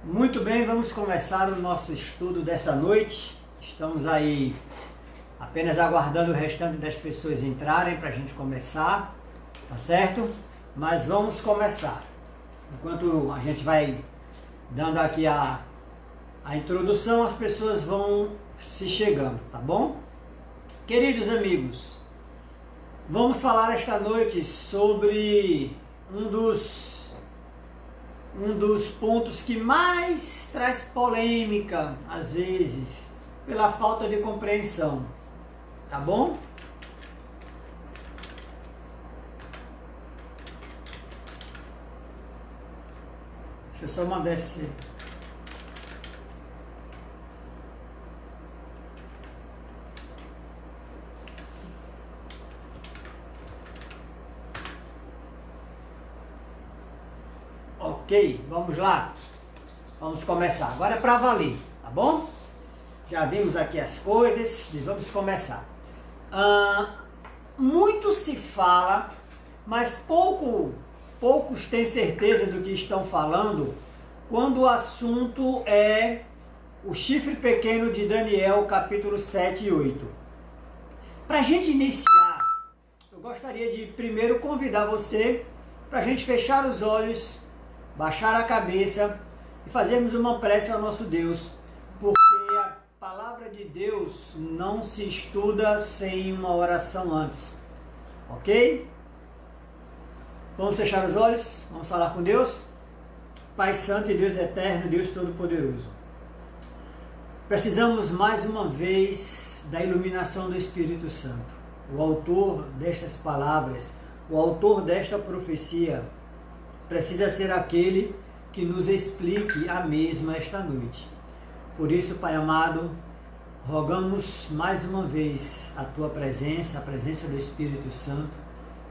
Muito bem, vamos começar o nosso estudo dessa noite. Estamos aí apenas aguardando o restante das pessoas entrarem para a gente começar, tá certo? Mas vamos começar. Enquanto a gente vai dando aqui a introdução, as pessoas vão se chegando, tá bom? Queridos amigos, vamos falar esta noite sobre um dos pontos que mais traz polêmica, às vezes, pela falta de compreensão, tá bom? Deixa eu só mandar esse... Ok, vamos lá. Vamos começar. Agora é para valer, tá bom? Já vimos aqui as coisas e vamos começar. Muito se fala, mas poucos têm certeza do que estão falando quando o assunto é o chifre pequeno de Daniel, capítulo 7 e 8. Para a gente iniciar, eu gostaria de primeiro convidar você para a gente fechar os olhos, baixar a cabeça e fazermos uma prece ao nosso Deus, porque a palavra de Deus não se estuda sem uma oração antes, ok? Vamos fechar os olhos, vamos falar com Deus. Pai Santo e Deus Eterno, Deus Todo-Poderoso, precisamos mais uma vez da iluminação do Espírito Santo, o autor destas palavras, o autor desta profecia, precisa ser aquele que nos explique a mesma esta noite. Por isso, Pai amado, rogamos mais uma vez a Tua presença, a presença do Espírito Santo,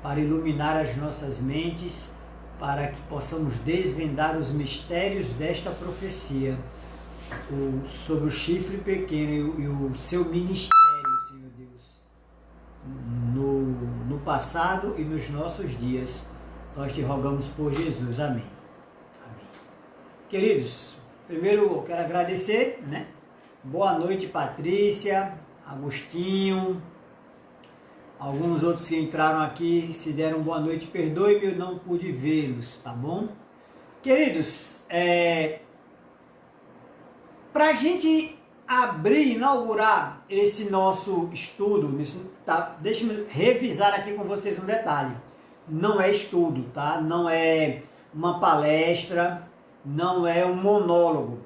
para iluminar as nossas mentes, para que possamos desvendar os mistérios desta profecia, sobre o chifre pequeno e o seu ministério, Senhor Deus, no passado e nos nossos dias. Nós te rogamos por Jesus. Amém. Amém. Queridos, primeiro eu quero agradecer, né? Boa noite, Patrícia, Agostinho, alguns outros que entraram aqui, se deram boa noite. Perdoe-me, eu não pude vê-los, tá bom? Queridos, para a gente abrir, inaugurar esse nosso estudo, deixa-me revisar aqui com vocês um detalhe. Não é estudo, tá? Não é uma palestra, não é um monólogo.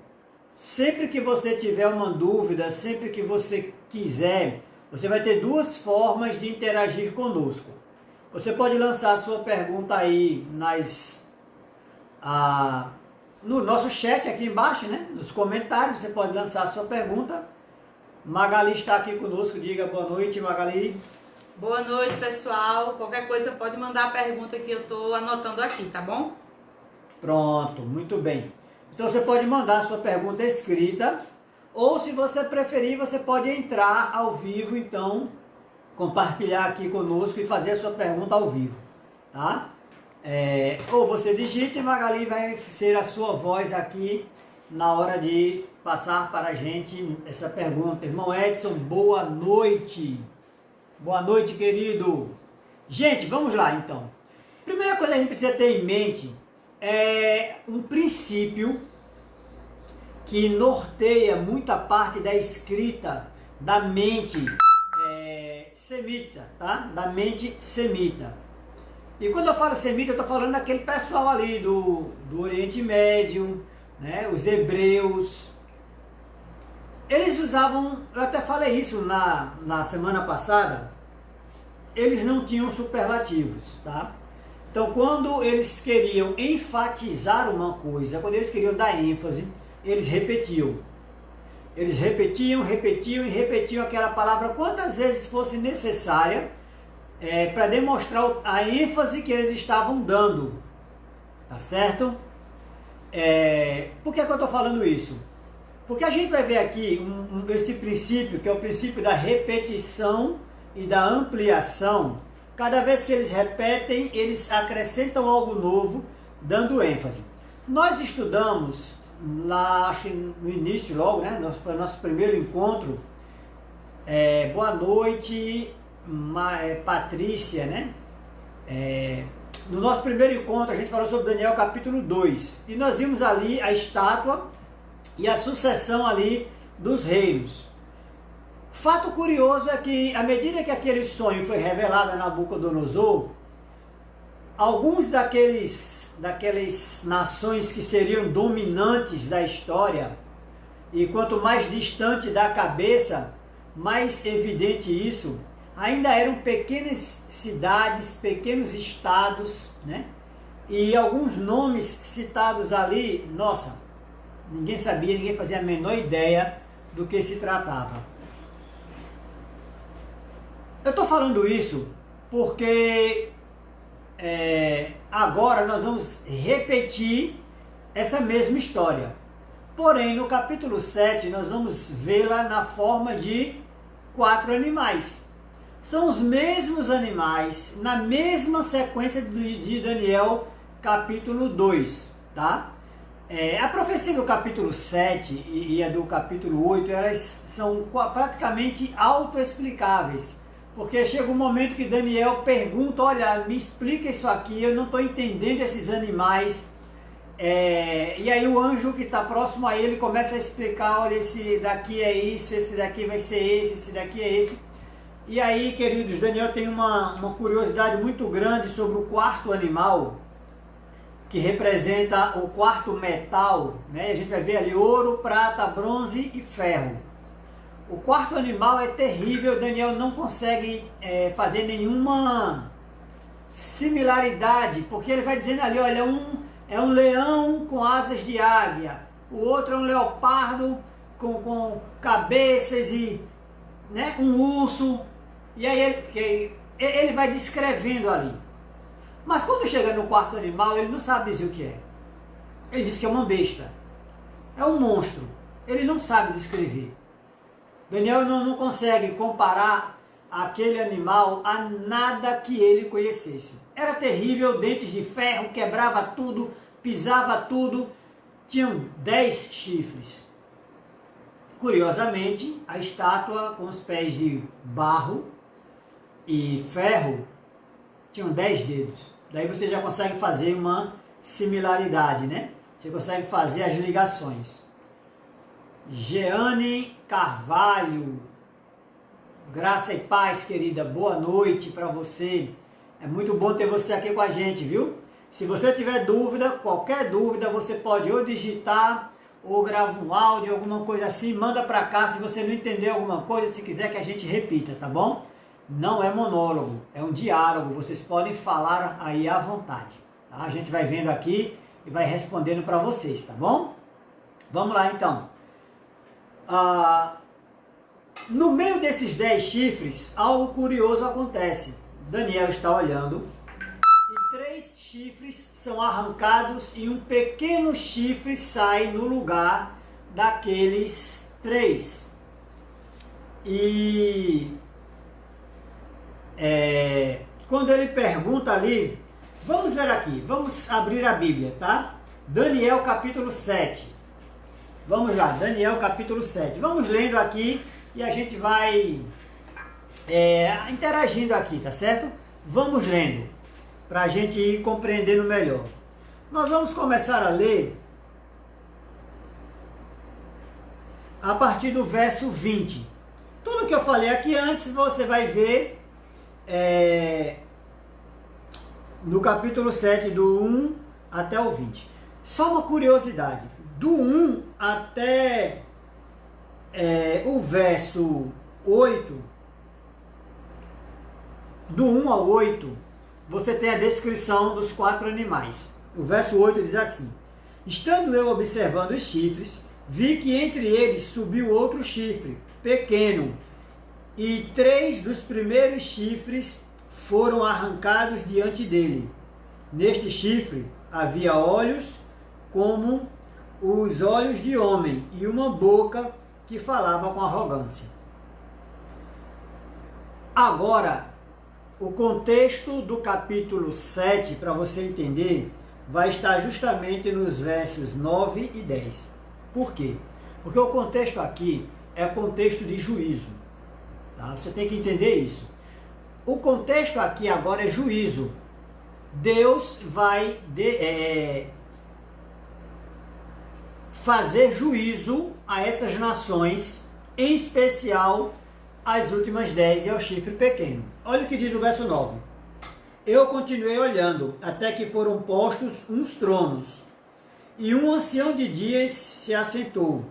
Sempre que você tiver uma dúvida, sempre que você quiser, você vai ter duas formas de interagir conosco. Você pode lançar a sua pergunta aí no nosso chat aqui embaixo, né? Nos comentários, você pode lançar a sua pergunta. Magali está aqui conosco, diga boa noite, Magali. Boa noite, pessoal. Qualquer coisa pode mandar a pergunta que eu estou anotando aqui, tá bom? Pronto, muito bem. Então você pode mandar a sua pergunta escrita, ou se você preferir, você pode entrar ao vivo, então, compartilhar aqui conosco e fazer a sua pergunta ao vivo, tá? Ou você digita e Magali vai ser a sua voz aqui na hora de passar para a gente essa pergunta. Irmão Edson, boa noite. Boa noite, querido. Gente, vamos lá, então. Primeira coisa que a gente precisa ter em mente é um princípio que norteia muita parte da escrita da mente semita, tá? Da mente semita. E quando eu falo semita, eu estou falando daquele pessoal ali do Oriente Médio, né? Os hebreus. Eles usavam, eu até falei isso na semana passada, eles não tinham superlativos, tá? Então, quando eles queriam enfatizar uma coisa, quando eles queriam dar ênfase, eles repetiam. Eles repetiam e repetiam aquela palavra quantas vezes fosse necessária para demonstrar a ênfase que eles estavam dando, tá certo? Por que eu estou falando isso? Porque a gente vai ver aqui esse princípio, que é o princípio da repetição e da ampliação. Cada vez que eles repetem, eles acrescentam algo novo, dando ênfase. Nós estudamos lá, acho que no início logo, né? Foi o nosso primeiro encontro. Boa noite, Patrícia, né? No nosso primeiro encontro a gente falou sobre Daniel capítulo 2 e nós vimos ali a estátua e a sucessão ali dos reinos. Fato curioso é que à medida que aquele sonho foi revelado a Nabucodonosor, alguns daquelas nações que seriam dominantes da história, e quanto mais distante da cabeça, mais evidente isso, ainda eram pequenas cidades, pequenos estados, né? E alguns nomes citados ali, nossa, ninguém sabia, ninguém fazia a menor ideia do que se tratava. Eu estou falando isso porque agora nós vamos repetir essa mesma história. Porém, no capítulo 7, nós vamos vê-la na forma de 4 animais. São os mesmos animais, na mesma sequência de Daniel, capítulo 2, tá? A profecia do capítulo 7 e a do capítulo 8, elas são praticamente autoexplicáveis. Porque chega um momento que Daniel pergunta, olha, me explica isso aqui, eu não estou entendendo esses animais. E aí o anjo que está próximo a ele começa a explicar, olha, esse daqui é isso, esse daqui vai ser esse daqui é esse. E aí, queridos, Daniel tem uma curiosidade muito grande sobre o quarto animal, que representa o quarto metal, né? A gente vai ver ali ouro, prata, bronze e ferro. O quarto animal é terrível, Daniel não consegue fazer nenhuma similaridade, porque ele vai dizendo ali, olha, é um leão com asas de águia, o outro é um leopardo com cabeças e, né, um urso, e aí ele vai descrevendo ali. Mas quando chega no quarto animal, ele não sabe dizer o que é. Ele diz que é uma besta, é um monstro, ele não sabe descrever. Daniel não consegue comparar aquele animal a nada que ele conhecesse. Era terrível, dentes de ferro, quebrava tudo, pisava tudo, tinham 10 chifres. Curiosamente, a estátua com os pés de barro e ferro tinham 10 dedos. Daí você já consegue fazer uma similaridade, né? Você consegue fazer as ligações. Jeane Carvalho, graça e paz, querida, boa noite para você. É muito bom ter você aqui com a gente, viu? Se você tiver dúvida, qualquer dúvida, você pode ou digitar, ou gravar um áudio, alguma coisa assim, manda para cá se você não entender alguma coisa, se quiser que a gente repita, tá bom? Não é monólogo, é um diálogo, vocês podem falar aí à vontade, tá? A gente vai vendo aqui e vai respondendo para vocês, tá bom? Vamos lá então. No meio desses 10 chifres, algo curioso acontece. Daniel está olhando e 3 chifres são arrancados e um pequeno chifre sai no lugar daqueles 3. E quando ele pergunta ali, vamos ver aqui, vamos abrir a Bíblia, tá? Daniel capítulo 7. Vamos lá, Daniel capítulo 7. Vamos lendo aqui e a gente vai interagindo aqui, tá certo? Vamos lendo, para a gente ir compreendendo melhor. Nós vamos começar a ler a partir do verso 20. Tudo que eu falei aqui antes, você vai ver no capítulo 7, do 1 até o 20. Só uma curiosidade. Do 1 até o verso 8, do 1 ao 8, você tem a descrição dos 4 animais. O verso 8 diz assim: estando eu observando os chifres, vi que entre eles subiu outro chifre, pequeno, e 3 dos primeiros chifres foram arrancados diante dele. Neste chifre havia olhos como os olhos de homem e uma boca que falava com arrogância. Agora, o contexto do capítulo 7, para você entender, vai estar justamente nos versos 9 e 10. Por quê? Porque o contexto aqui é contexto de juízo. Tá? Você tem que entender isso. O contexto aqui agora é juízo. Deus vai fazer juízo a essas nações, em especial as últimas 10 e ao chifre pequeno. Olha o que diz o verso 9. Eu continuei olhando, até que foram postos uns tronos, e um ancião de dias se assentou.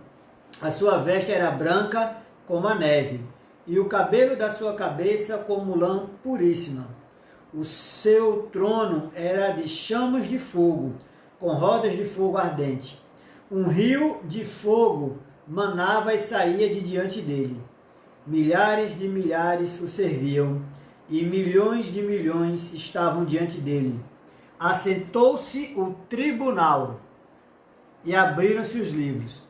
A sua veste era branca como a neve, e o cabelo da sua cabeça como lã puríssima. O seu trono era de chamas de fogo, com rodas de fogo ardente. Um rio de fogo manava e saía de diante dele. Milhares de milhares o serviam, e milhões de milhões estavam diante dele. Assentou-se o tribunal, e abriram-se os livros.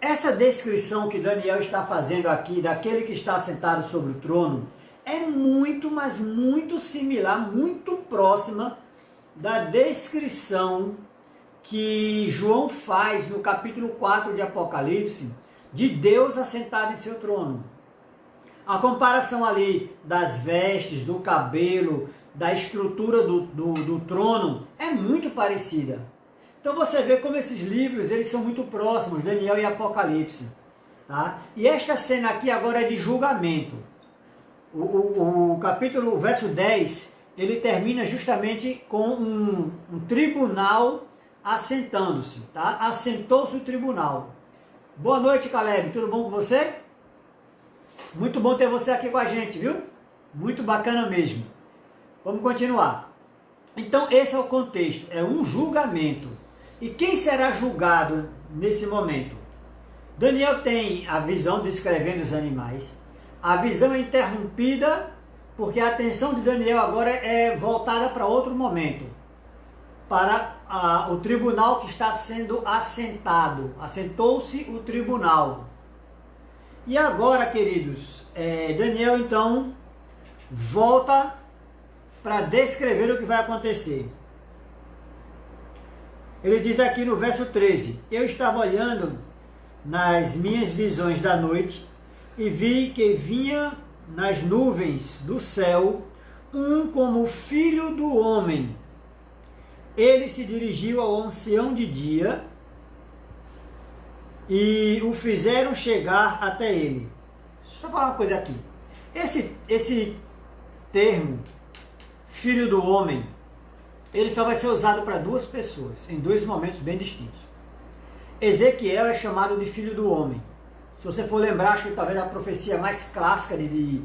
Essa descrição que Daniel está fazendo aqui, daquele que está sentado sobre o trono, é muito, mas muito similar, muito próxima da descrição que João faz no capítulo 4 de Apocalipse, de Deus assentado em seu trono. A comparação ali das vestes, do cabelo, da estrutura do trono é muito parecida. Então você vê como esses livros eles são muito próximos, Daniel e Apocalipse. Tá? E esta cena aqui agora é de julgamento. O capítulo, o verso 10, ele termina justamente com um tribunal assentando-se. Tá? Assentou-se o tribunal. Boa noite, Caleb. Tudo bom com você? Muito bom ter você aqui com a gente, viu? Muito bacana mesmo. Vamos continuar. Então, esse é o contexto. É um julgamento. E quem será julgado nesse momento? Daniel tem a visão descrevendo os animais. A visão é interrompida porque a atenção de Daniel agora é voltada para outro momento. Para o tribunal que está sendo assentado. Assentou-se o tribunal. E agora, queridos, Daniel então volta para descrever o que vai acontecer. Ele diz aqui no verso 13, eu estava olhando nas minhas visões da noite e vi que vinha nas nuvens do céu um como filho do homem. Ele se dirigiu ao ancião de dia e o fizeram chegar até ele. Deixa eu falar uma coisa aqui. Esse termo, filho do homem, ele só vai ser usado para duas pessoas, em dois momentos bem distintos. Ezequiel é chamado de filho do homem. Se você for lembrar, acho que talvez a profecia mais clássica de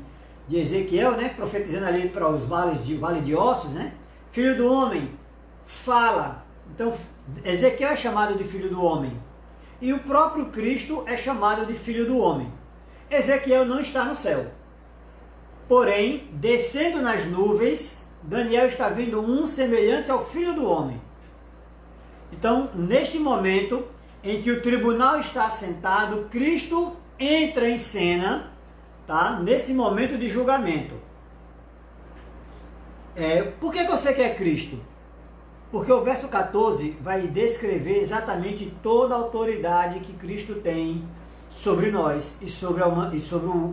Ezequiel, né? Profetizando ali para os vale de ossos, né? Filho do homem, fala. Então, Ezequiel é chamado de filho do homem. E o próprio Cristo é chamado de filho do homem. Ezequiel não está no céu. Porém, descendo nas nuvens, Daniel está vendo um semelhante ao filho do homem. Então, neste momento em que o tribunal está assentado, Cristo entra em cena, tá? Nesse momento de julgamento. Por que você quer Cristo? Porque o verso 14 vai descrever exatamente toda a autoridade que Cristo tem sobre nós e sobre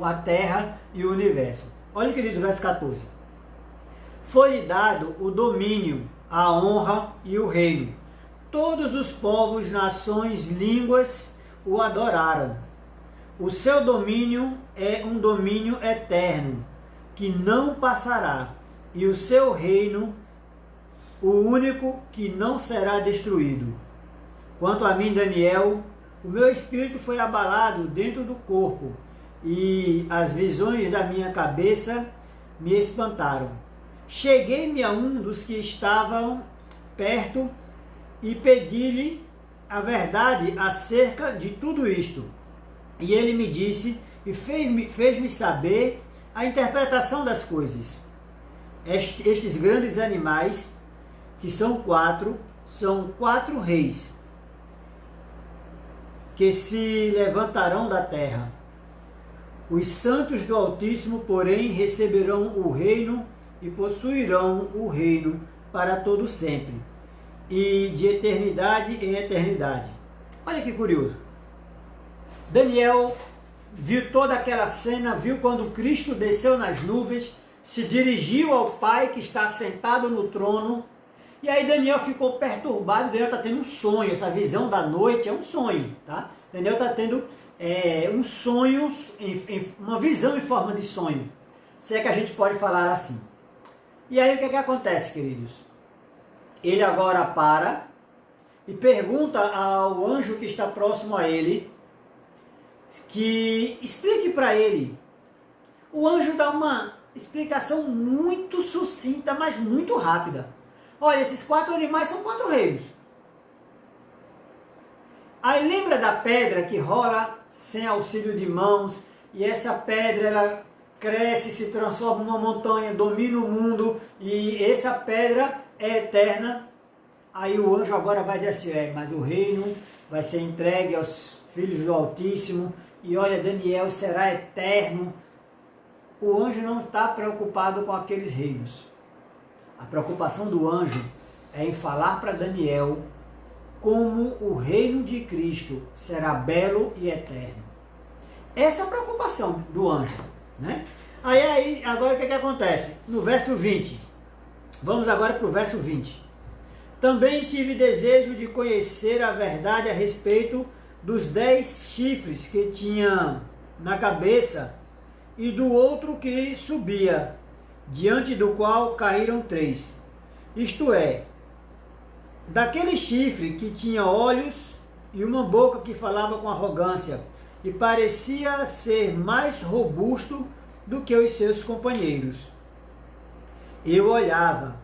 a terra e o universo. Olha o que diz o verso 14. Foi-lhe dado o domínio, a honra e o reino. Todos os povos, nações, línguas o adoraram. O seu domínio é um domínio eterno, que não passará, e o seu reino, o único que não será destruído. Quanto a mim, Daniel, o meu espírito foi abalado dentro do corpo, e as visões da minha cabeça me espantaram. Cheguei-me a um dos que estavam perto e pedi-lhe a verdade acerca de tudo isto. E ele me disse e fez-me saber a interpretação das coisas. Estes grandes animais, que são quatro reis, que se levantarão da terra. Os santos do Altíssimo, porém, receberão o reino e possuirão o reino para todo sempre. e de eternidade em eternidade. Olha que curioso. Daniel viu toda aquela cena, viu quando Cristo desceu nas nuvens, se dirigiu ao Pai que está sentado no trono, e aí Daniel ficou perturbado. Daniel está tendo um sonho, essa visão da noite é um sonho, tá? Daniel está tendo uns sonhos, uma visão em forma de sonho, se é que a gente pode falar assim. E aí o que acontece, queridos? Ele agora para e pergunta ao anjo que está próximo a ele, que explique para ele. O anjo dá uma explicação muito sucinta, mas muito rápida. Olha, esses 4 animais são 4 reinos. Aí lembra da pedra que rola sem auxílio de mãos, e essa pedra ela cresce, se transforma numa montanha, domina o mundo, e essa pedra é eterna. Aí o anjo agora vai dizer assim, mas o reino vai ser entregue aos filhos do Altíssimo, e olha, Daniel será eterno. O anjo não está preocupado com aqueles reinos. A preocupação do anjo é em falar para Daniel como o reino de Cristo será belo e eterno. Essa é a preocupação do anjo, né? Aí agora o que acontece? No verso 20, vamos agora para o verso 20. Também tive desejo de conhecer a verdade a respeito dos 10 chifres que tinha na cabeça e do outro que subia, diante do qual caíram 3. Isto é, daquele chifre que tinha olhos e uma boca que falava com arrogância e parecia ser mais robusto do que os seus companheiros. Eu olhava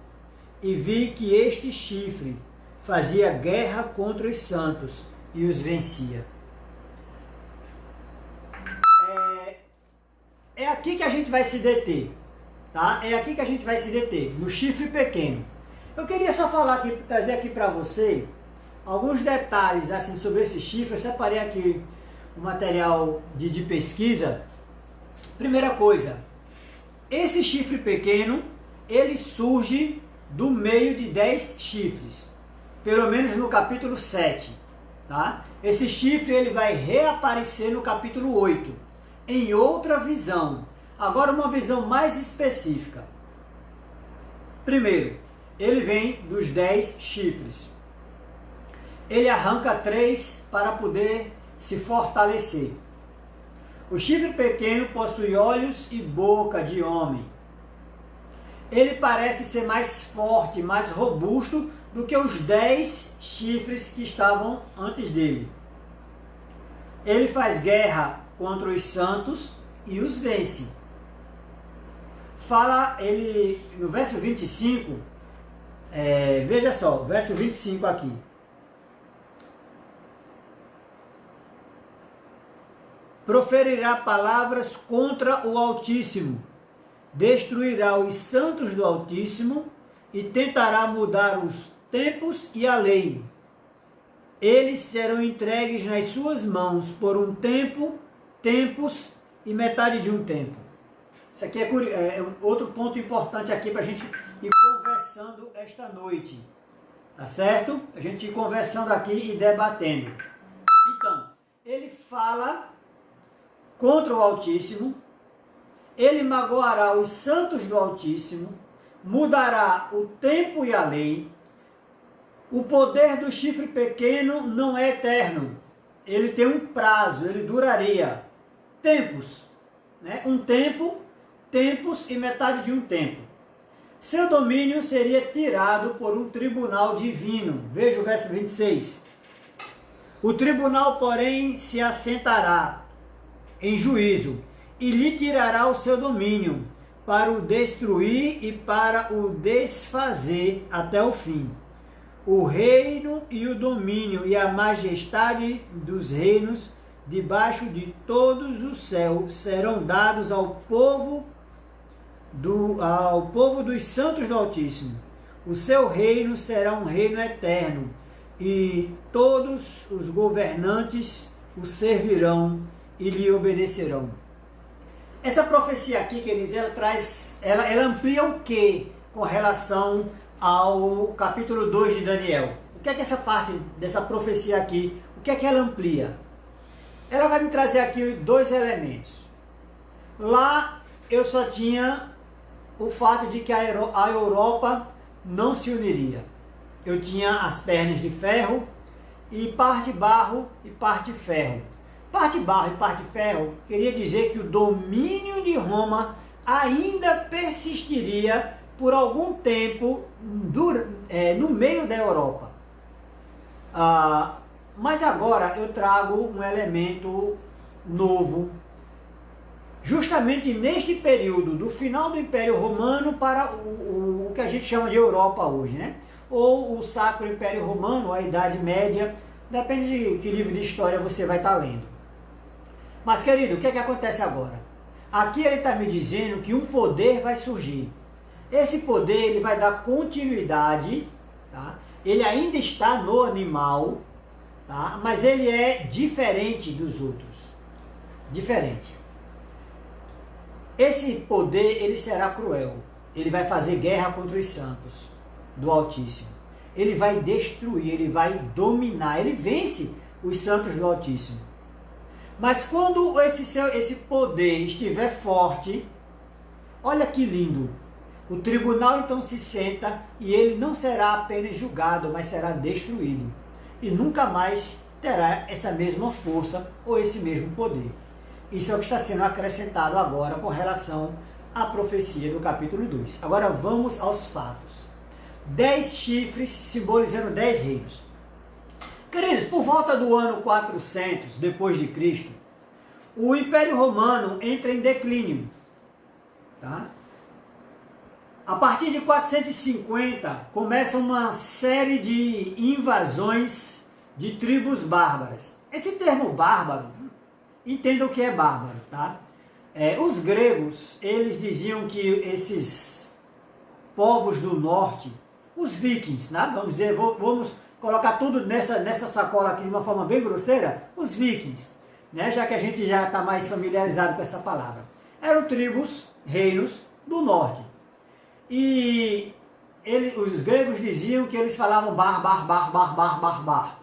e vi que este chifre fazia guerra contra os santos e os vencia. É aqui que a gente vai se deter, tá? É aqui que a gente vai se deter, no chifre pequeno. Eu queria só falar aqui, trazer aqui para você alguns detalhes assim sobre esse chifre. Eu separei aqui um material de pesquisa. Primeira coisa, esse chifre pequeno, ele surge do meio de 10 chifres, pelo menos no capítulo 7, tá? Esse chifre ele vai reaparecer no capítulo 8, em outra visão, agora uma visão mais específica. Primeiro, ele vem dos 10 chifres. Ele arranca 3 para poder se fortalecer. O chifre pequeno possui olhos e boca de homem. Ele parece ser mais forte, mais robusto do que os 10 chifres que estavam antes dele. Ele faz guerra contra os santos e os vence. Fala ele no verso 25, veja só, verso 25 aqui. Proferirá palavras contra o Altíssimo, destruirá os santos do Altíssimo e tentará mudar os tempos e a lei. Eles serão entregues nas suas mãos por um tempo, tempos e metade de um tempo. Isso aqui é outro ponto importante aqui para a gente ir conversando esta noite, tá certo? A gente ir conversando aqui e debatendo. Então, ele fala contra o Altíssimo, ele magoará os santos do Altíssimo, mudará o tempo e a lei. O poder do chifre pequeno não é eterno, ele tem um prazo, ele duraria tempos, né? Um tempo, tempos e metade de um tempo. Seu domínio seria tirado por um tribunal divino. Veja o verso 26. O tribunal, porém, se assentará em juízo e lhe tirará o seu domínio para o destruir e para o desfazer até o fim. O reino e o domínio e a majestade dos reinos debaixo de todos os céus serão dados ao povo dos santos do Altíssimo. O seu reino será um reino eterno e todos os governantes o servirão e lhe obedecerão. Essa profecia aqui, queridos, ela amplia o que com relação ao capítulo 2 de Daniel. O que é que essa parte dessa profecia aqui, o que é que ela amplia? Ela vai me trazer aqui dois elementos. Lá eu só tinha o fato de que a Europa não se uniria. Eu tinha as pernas de ferro e parte barro e parte ferro. Parte barro e parte ferro queria dizer que o domínio de Roma ainda persistiria por algum tempo no meio da Europa. Mas agora eu trago um elemento novo, justamente neste período do final do Império Romano para o que a gente chama de Europa hoje, né? Ou o Sacro Império Romano, a Idade Média, depende de que livro de história você vai estar lendo. Mas, querido, o que é que acontece agora? Aqui ele está me dizendo que um poder vai surgir. Esse poder ele vai dar continuidade, tá? Ele ainda está no animal, tá? Mas ele é diferente dos outros. Diferente. Esse poder ele será cruel. Ele vai fazer guerra contra os santos do Altíssimo. Ele vai destruir, ele vai dominar, ele vence os santos do Altíssimo. Mas quando esse poder estiver forte, olha que lindo. O tribunal então se senta e ele não será apenas julgado, mas será destruído. E nunca mais terá essa mesma força ou esse mesmo poder. Isso é o que está sendo acrescentado agora com relação à profecia do capítulo 2. Agora vamos aos fatos. 10 chifres simbolizando 10 reinos. Queridos, por volta do ano 400 depois de Cristo, o Império Romano entra em declínio. Tá? A partir de 450 começa uma série de invasões de tribos bárbaras. Esse termo bárbaro, entenda o que é bárbaro, tá? Os gregos, eles diziam que esses povos do norte, os vikings, né? Vamos dizer, vamos colocar tudo nessa sacola aqui de uma forma bem grosseira, os vikings, né? Já que a gente já está mais familiarizado com essa palavra. Eram tribos, reinos do norte. E os gregos diziam que eles falavam bar.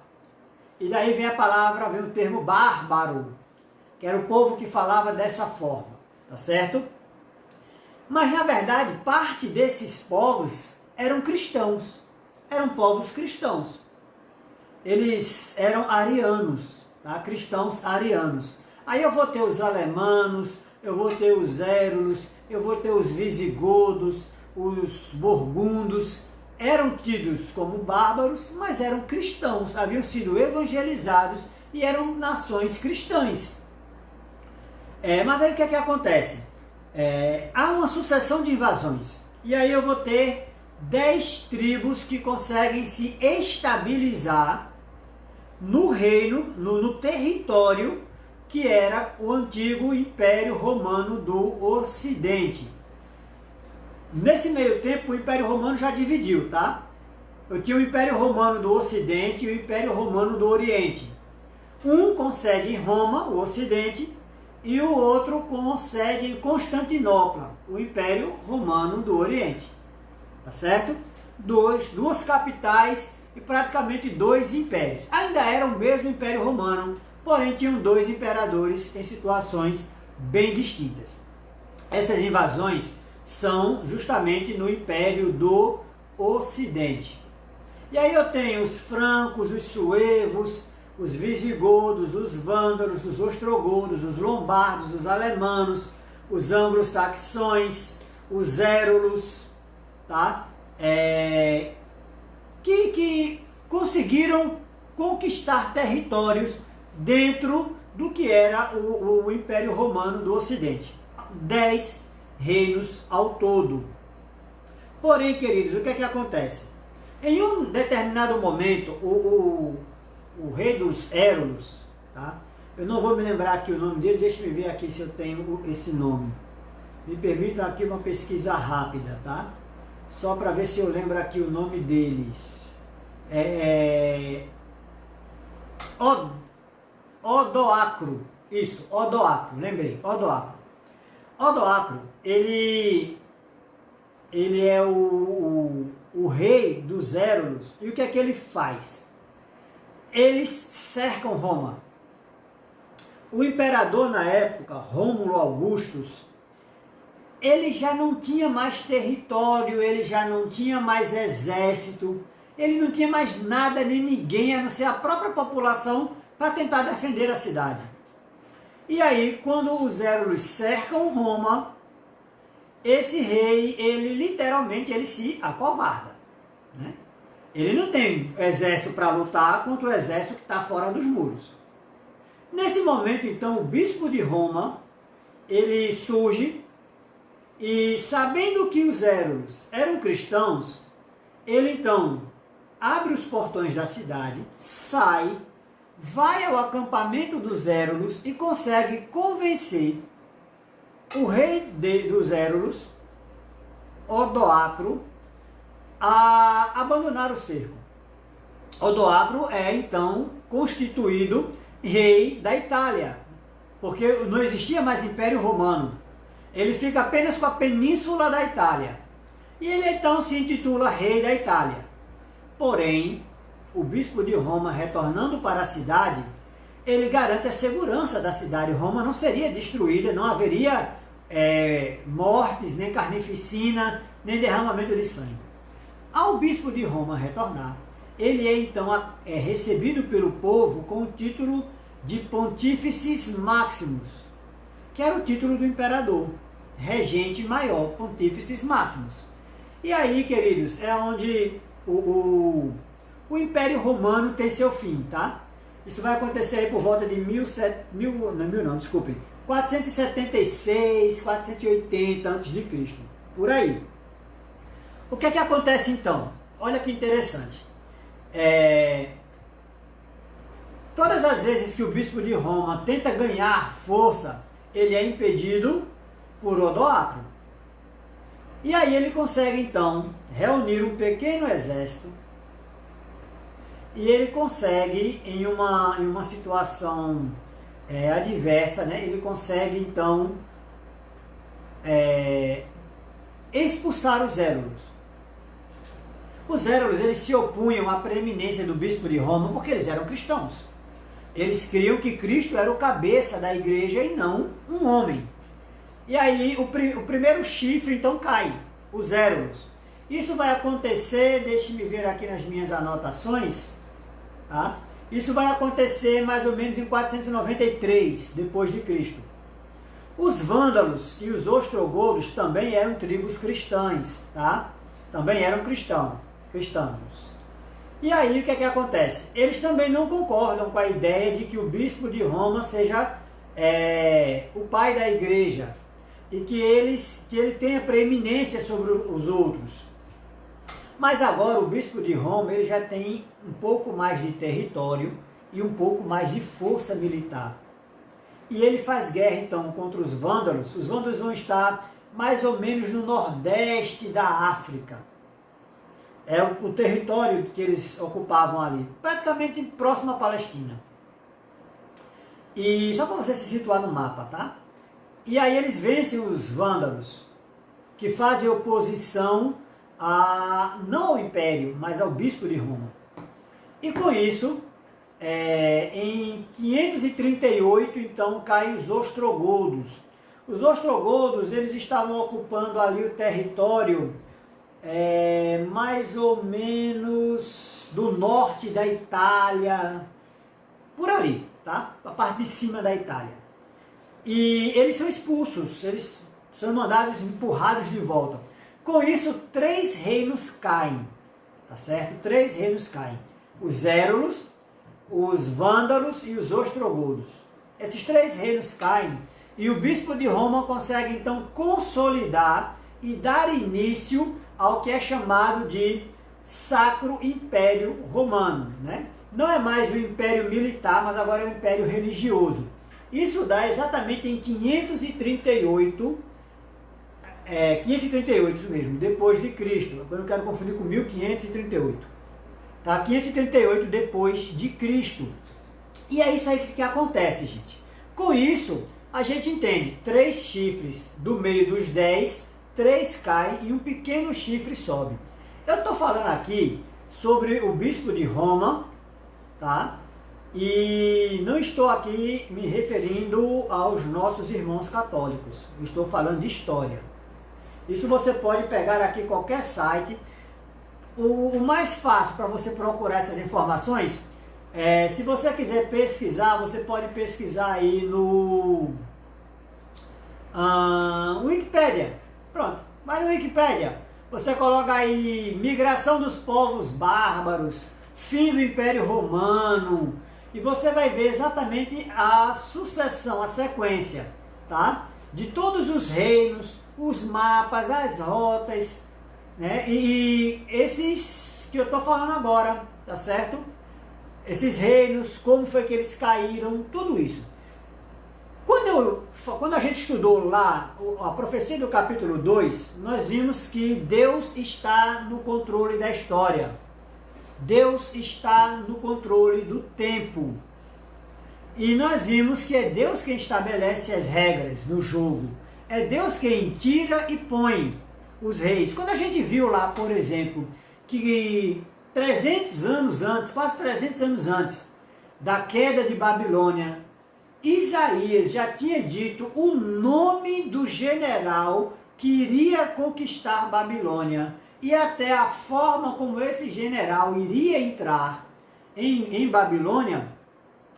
E daí vem a palavra, vem o termo bárbaro, que era o povo que falava dessa forma, tá certo? Mas na verdade, parte desses povos eram cristãos, eram povos cristãos. Eles eram arianos, tá? Cristãos arianos. Aí eu vou ter os alemanos, eu vou ter os érulos, eu vou ter os visigodos, os burgundos. Eram tidos como bárbaros, mas eram cristãos, haviam sido evangelizados e eram nações cristãs. Mas aí o que é que acontece? Há uma sucessão de invasões. E aí eu vou ter 10 tribos que conseguem se estabilizar no reino, no território que era o antigo Império Romano do Ocidente. Nesse meio tempo, o Império Romano já dividiu, tá? Eu tinha o Império Romano do Ocidente e o Império Romano do Oriente. Um com sede em Roma, o Ocidente, e o outro com sede em Constantinopla, o Império Romano do Oriente. Tá certo? Duas capitais e praticamente 2 impérios. Ainda era o mesmo Império Romano, porém tinham 2 imperadores em situações bem distintas. Essas invasões são justamente no Império do Ocidente. E aí eu tenho os francos, os suevos, os visigodos, os vândalos, os ostrogodos, os lombardos, os alemanos, os anglo-saxões, os érulos, tá? Que conseguiram conquistar territórios dentro do que era o Império Romano do Ocidente. 10 reinos ao todo. Porém, queridos, o que é que acontece? Em um determinado momento, o rei dos érulos, tá? Eu não vou me lembrar aqui o nome dele, deixa eu ver aqui se eu tenho esse nome. Me permitam aqui uma pesquisa rápida, tá? Só para ver se eu lembro aqui o nome deles. Odoacro. Isso, Odoacro, lembrei, Odoacro. Odoacro, ele é o o rei dos Érulos, e o que é que ele faz? Eles cercam Roma. O imperador na época, Rômulo Augustus, ele já não tinha mais território, ele já não tinha mais exército, ele não tinha mais nada nem ninguém, a não ser a própria população, para tentar defender a cidade. E aí, quando os Érulos cercam Roma, esse rei, ele literalmente, ele se acovarda, né? Ele não tem exército para lutar contra o exército que está fora dos muros. Nesse momento, então, o bispo de Roma, ele surge e, sabendo que os Érulos eram cristãos, ele então abre os portões da cidade, sai, vai ao acampamento dos Érulos e consegue convencer o rei dos Érulos, Odoacro, a abandonar o cerco. Odoacro é então constituído rei da Itália, porque não existia mais Império Romano. Ele fica apenas com a península da Itália. E ele então se intitula rei da Itália. Porém, o bispo de Roma, retornando para a cidade, ele garante a segurança da cidade. Roma não seria destruída, não haveria mortes, nem carnificina, nem derramamento de sangue. Ao bispo de Roma retornar, ele é então recebido pelo povo com o título de Pontífices Maximus, que era o título do imperador, regente maior, Pontífices Maximus. E aí, queridos, é onde o Império Romano tem seu fim, tá? Isso vai acontecer aí por volta de 476, 480 a.C., por aí. O que é que acontece então? Olha que interessante. Todas as vezes que o bispo de Roma tenta ganhar força, ele é impedido por Odoacro. E aí ele consegue então reunir um pequeno exército e ele consegue, em uma situação adversa, né, ele consegue então expulsar os Érulos. Os Érulos, eles se opunham à preeminência do bispo de Roma porque eles eram cristãos. Eles criam que Cristo era o cabeça da igreja e não um homem. E aí o primeiro chifre então cai, os Érulos. Isso vai acontecer, deixe-me ver aqui nas minhas anotações, tá? Isso vai acontecer mais ou menos em 493 depois de Cristo. Os vândalos e os ostrogodos também eram tribos cristãs, tá? Também eram cristãos. E aí o que é que acontece? Eles também não concordam com a ideia de que o bispo de Roma seja o pai da igreja e que ele tenha preeminência sobre os outros. Mas agora o bispo de Roma ele já tem um pouco mais de território e um pouco mais de força militar. E ele faz guerra então contra os vândalos. Os vândalos vão estar mais ou menos no nordeste da África. É o território que eles ocupavam ali, praticamente próximo à Palestina. E só para você se situar no mapa, tá? E aí eles vencem os vândalos, que fazem oposição não ao Império, mas ao bispo de Roma. E com isso, em 538, então, caem os ostrogodos. Os ostrogodos, eles estavam ocupando ali o território mais ou menos do norte da Itália, por ali, tá? A parte de cima da Itália. E eles são expulsos, eles são mandados, empurrados de volta. Com isso, 3 reinos caem, tá certo? 3 reinos caem. Os Érulos, os vândalos e os ostrogodos. Esses 3 reinos caem e o bispo de Roma consegue então consolidar e dar início ao que é chamado de Sacro Império Romano, né? Não é mais o Império Militar, mas agora é o Império Religioso. Isso dá exatamente em 538, isso mesmo, depois de Cristo. Agora eu não quero confundir com 1538. Tá? 538 depois de Cristo. E é isso aí que acontece, gente. Com isso, a gente entende 3 chifres do meio dos 10, 3 caem e um pequeno chifre sobe. Eu estou falando aqui sobre o bispo de Roma, tá? E não estou aqui me referindo aos nossos irmãos católicos. Eu estou falando de história. Isso você pode pegar aqui em qualquer site. O mais fácil para você procurar essas informações, se você quiser pesquisar, você pode pesquisar aí no Wikipedia. Pronto, vai no Wikipedia. Você coloca aí migração dos povos bárbaros, fim do Império Romano, e você vai ver exatamente a sucessão, a sequência, tá? De todos os reinos, os mapas, as rotas, né? E esses que eu estou falando agora, tá certo? Esses reinos, como foi que eles caíram, tudo isso. Quando a gente estudou lá a profecia do capítulo 2, nós vimos que Deus está no controle da história. Deus está no controle do tempo. E nós vimos que é Deus quem estabelece as regras no jogo. É Deus quem tira e põe os reis. Quando a gente viu lá, por exemplo, que 300 anos antes, quase 300 anos antes da queda de Babilônia, Isaías já tinha dito o nome do general que iria conquistar Babilônia e até a forma como esse general iria entrar em Babilônia.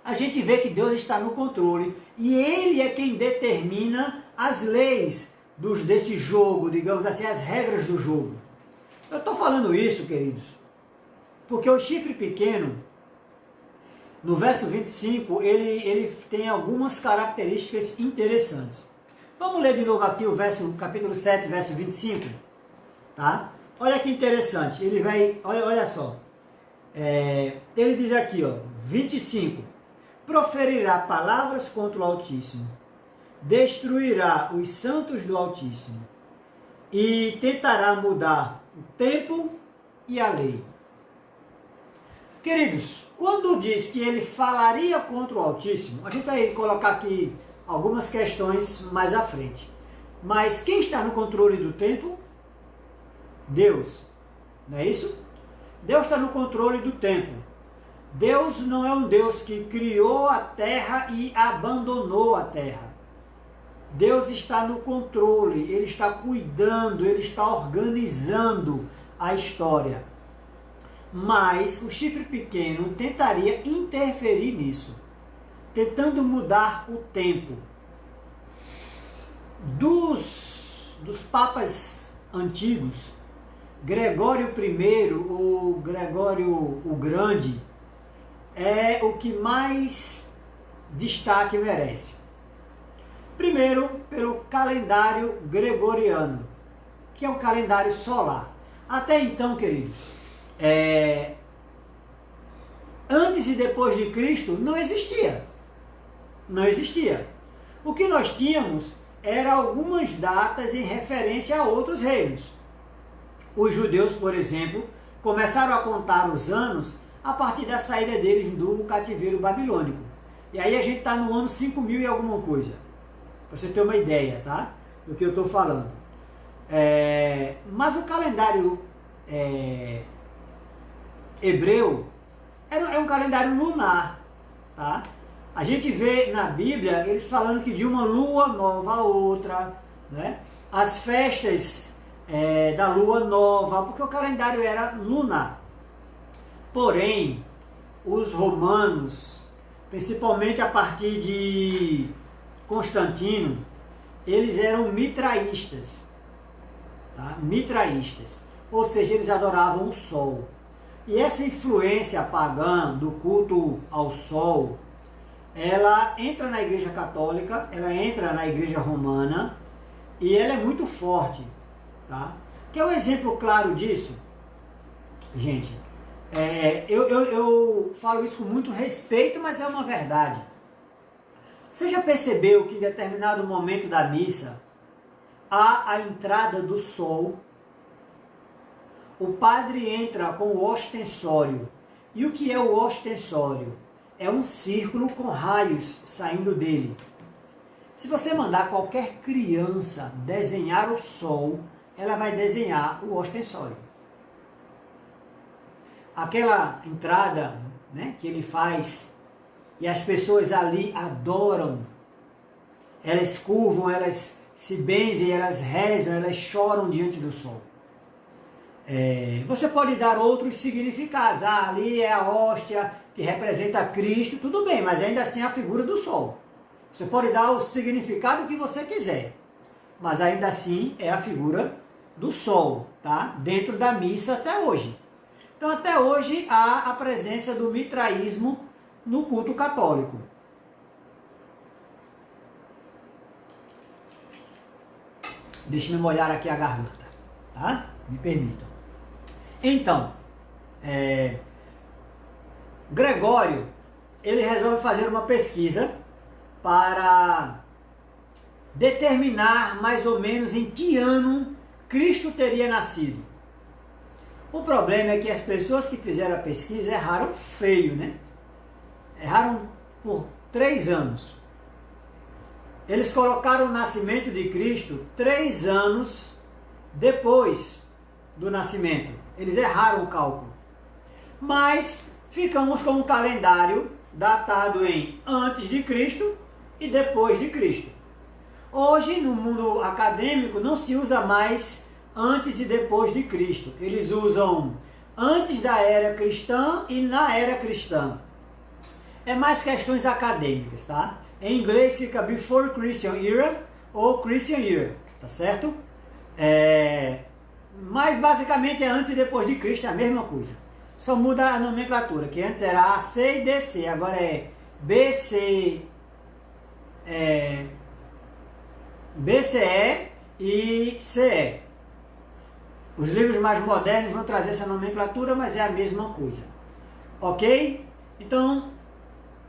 A gente vê que Deus está no controle e Ele é quem determina as leis desse jogo, digamos assim, as regras do jogo. Eu estou falando isso, queridos, porque o chifre pequeno, no verso 25, ele tem algumas características interessantes. Vamos ler de novo aqui o capítulo 7, verso 25, tá? Olha que interessante, ele vai, olha só, ele diz aqui, ó, 25, proferirá palavras contra o Altíssimo, destruirá os santos do Altíssimo, e tentará mudar o tempo e a lei. Queridos, quando diz que ele falaria contra o Altíssimo, a gente vai colocar aqui algumas questões mais à frente. Mas quem está no controle do tempo? Deus. Não é isso? Deus está no controle do tempo. Deus não é um Deus que criou a terra e abandonou a terra. Deus está no controle, Ele está cuidando, Ele está organizando a história. Mas o chifre pequeno tentaria interferir nisso, tentando mudar o tempo. Dos papas antigos, Gregório I, ou Gregório o Grande, é o que mais destaque merece. Primeiro, pelo calendário gregoriano, que é o calendário solar. Até então, queridos, antes e depois de Cristo não existia. Não existia. O que nós tínhamos eram algumas datas em referência a outros reinos. Os judeus, por exemplo, começaram a contar os anos a partir da saída deles do cativeiro babilônico. E aí a gente está no ano 5000 e alguma coisa. Para você ter uma ideia, tá? Do que eu estou falando. Mas o calendário hebreu é um calendário lunar, tá? A gente vê na Bíblia eles falando que de uma lua nova a outra, né? As festas da lua nova, porque o calendário era lunar. Porém, os romanos, principalmente a partir de Constantino, eles eram mitraístas, tá? Mitraístas, ou seja, eles adoravam o sol. E essa influência pagã do culto ao sol, ela entra na Igreja Católica, ela entra na Igreja Romana, e ela é muito forte, tá? Quer um exemplo claro disso? Gente, eu falo isso com muito respeito, mas é uma verdade. Você já percebeu que em determinado momento da missa há a entrada do sol? O padre entra com o ostensório. E o que é o ostensório? É um círculo com raios saindo dele. Se você mandar qualquer criança desenhar o sol, ela vai desenhar o ostensório. aquela entrada, né, que ele faz, e as pessoas ali adoram, elas curvam, elas se benzem, elas rezam, elas choram diante do sol. Você pode dar outros significados. Ali é a hóstia que representa Cristo, tudo bem, mas ainda assim é a figura do sol. Você pode dar o significado que você quiser, mas ainda assim é a figura do sol, tá? Dentro da missa até hoje. Então até hoje há a presença do mitraísmo no culto católico. Deixa eu molhar aqui a garganta, tá? Me permitam. Então, Gregório, ele resolve fazer uma pesquisa para determinar mais ou menos em que ano Cristo teria nascido. O problema é que as pessoas que fizeram a pesquisa erraram feio, né? Erraram por 3 anos. Eles colocaram o nascimento de Cristo 3 anos depois do nascimento. Eles erraram o cálculo. Mas ficamos com um calendário datado em antes de Cristo e depois de Cristo. Hoje, no mundo acadêmico, não se usa mais antes e depois de Cristo. Eles usam antes da era cristã e na era cristã. É mais questões acadêmicas, tá? Em inglês fica Before Christian Era ou Christian Era, tá certo? Mas basicamente é antes e depois de Cristo, é a mesma coisa. Só muda a nomenclatura, que antes era AC e DC, agora é BC, BCE e CE. Os livros mais modernos vão trazer essa nomenclatura, mas é a mesma coisa. Ok? Então,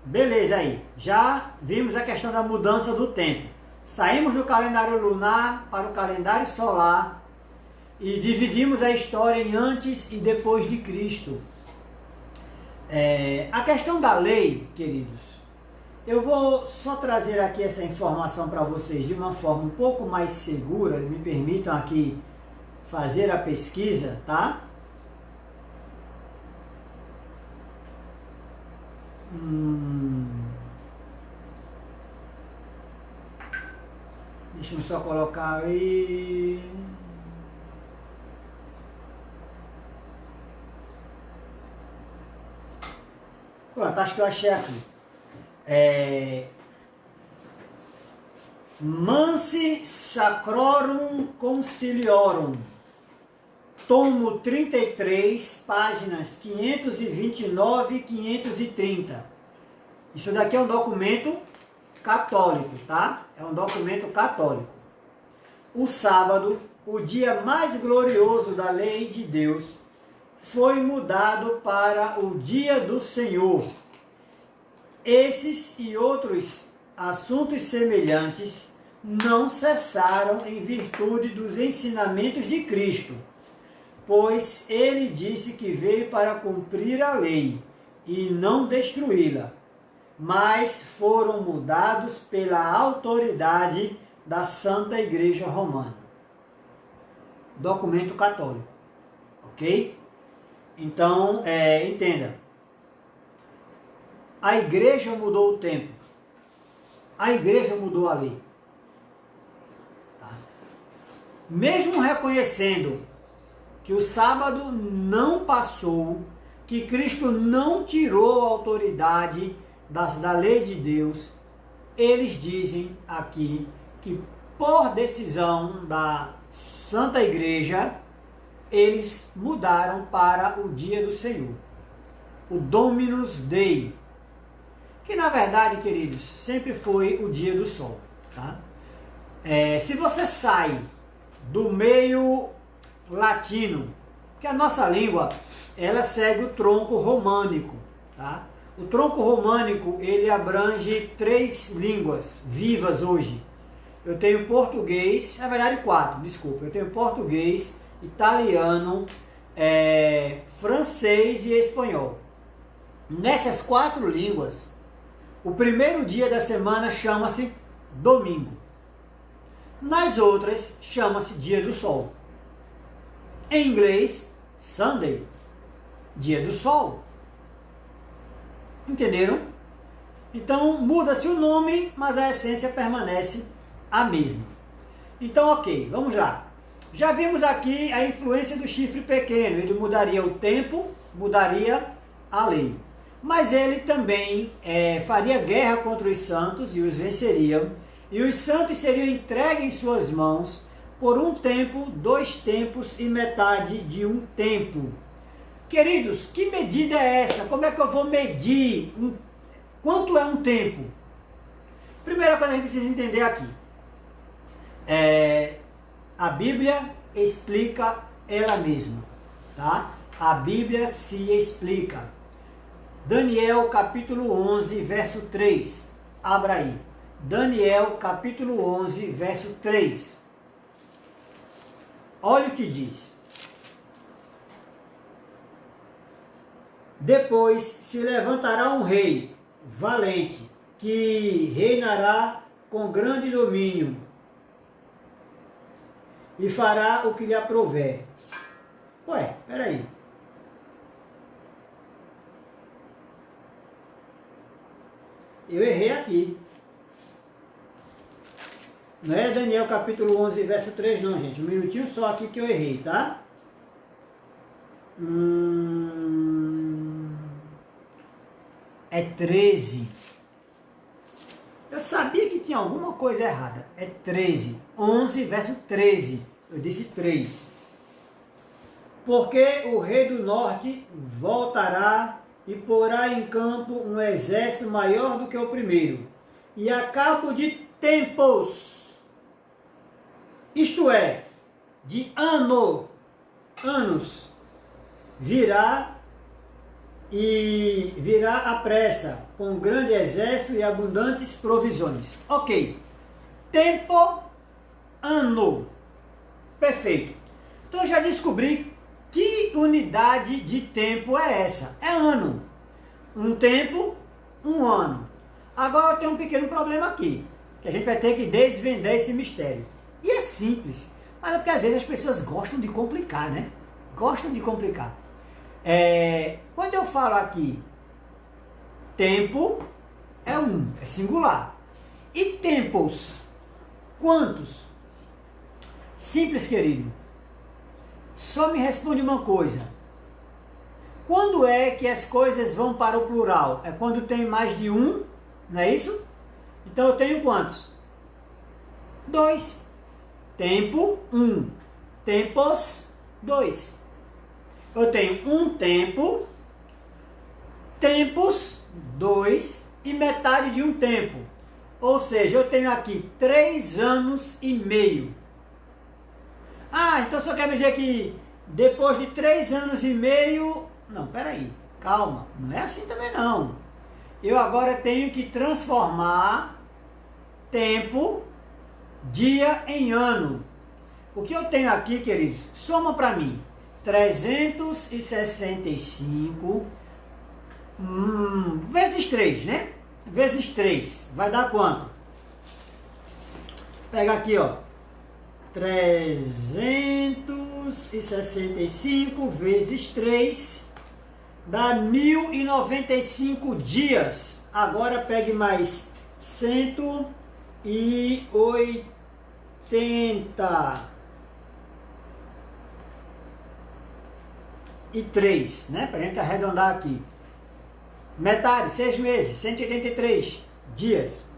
beleza aí. Já vimos a questão da mudança do tempo. Saímos do calendário lunar para o calendário solar e dividimos a história em antes e depois de Cristo. A questão da lei, queridos, eu vou só trazer aqui essa informação para vocês de uma forma um pouco mais segura. Me permitam aqui fazer a pesquisa, tá? Deixa eu só colocar aí. Pronto, acho que eu achei aqui. Mansi Sacrorum Conciliorum, tomo 33, páginas 529 e 530. Isso daqui é um documento católico, tá? É um documento católico. O sábado, o dia mais glorioso da lei de Deus, foi mudado para o dia do Senhor. Esses e outros assuntos semelhantes não cessaram em virtude dos ensinamentos de Cristo, pois ele disse que veio para cumprir a lei e não destruí-la, mas foram mudados pela autoridade da Santa Igreja Romana. Documento católico, ok? Então, entenda, a igreja mudou o tempo, a igreja mudou a lei. Tá? Mesmo reconhecendo que o sábado não passou, que Cristo não tirou a autoridade da lei de Deus, eles dizem aqui que por decisão da Santa Igreja, eles mudaram para o dia do Senhor, o Dominus Dei, que na verdade, queridos, sempre foi o dia do sol. Tá? Se você sai do meio latino, que a nossa língua, ela segue o tronco românico. Tá? O tronco românico, ele abrange 3 línguas vivas hoje. Eu tenho português, na verdade 4, desculpa. Eu tenho português, italiano, francês e espanhol. Nessas 4 línguas, o primeiro dia da semana chama-se domingo. Nas outras, chama-se dia do sol. Em inglês, Sunday. dia do sol. Entenderam? Então muda-se o nome, mas a essência permanece a mesma. Então, ok, vamos lá. Já vimos aqui a influência do chifre pequeno. Ele mudaria o tempo, mudaria a lei. Mas ele também faria guerra contra os santos e os venceria. E os santos seriam entregues em suas mãos por um tempo, 2 tempos e metade de um tempo. Queridos, que medida é essa? Como é que eu vou medir quanto é um tempo? Primeira coisa que a gente precisa entender aqui. A Bíblia explica ela mesma. Tá? A Bíblia se explica. Daniel capítulo 11, verso 3. Abra aí. Daniel capítulo 11, verso 3. Olha o que diz. Depois se levantará um rei valente, que reinará com grande domínio, e fará o que lhe aprouver. Ué, peraí. Eu errei aqui. Não é Daniel capítulo 11, verso 3 não, gente. Um minutinho só aqui que eu errei, tá? É 13. Eu sabia que tinha alguma coisa errada. É 13. 11, verso 13. Eu disse 3. Porque o rei do norte voltará e porá em campo um exército maior do que o primeiro. E a cabo de tempos, isto é, de anos, virá à pressa, com grande exército e abundantes provisões. Ok. Tempo, ano. Perfeito. Então eu já descobri que unidade de tempo é essa. É ano. Um tempo, um ano. Agora eu tenho um pequeno problema aqui, que a gente vai ter que desvendar esse mistério. E é simples, mas é porque às vezes as pessoas gostam de complicar, né? Gostam de complicar. Quando eu falo aqui, tempo é singular. E tempos, quantos? Simples, querido. Só me responde uma coisa. Quando é que as coisas vão para o plural? É quando tem mais de um, não é isso? Então eu tenho quantos? 2. Tempo, 1. Tempos, 2. Eu tenho um tempo, tempos, 2 e metade de um tempo. Ou seja, eu tenho aqui 3 anos e meio. Ah, então só quer dizer que depois de 3 anos e meio... Não, peraí, calma, não é assim também não. Eu agora tenho que transformar tempo, dia em ano. O que eu tenho aqui, queridos, soma para mim. 365 vezes 3, né? Vezes 3, vai dar quanto? Pega aqui, ó. 365 vezes 3 dá 1095 dias. Agora pegue mais 183, né? Para a gente arredondar aqui. Metade, 6 meses, 183 dias.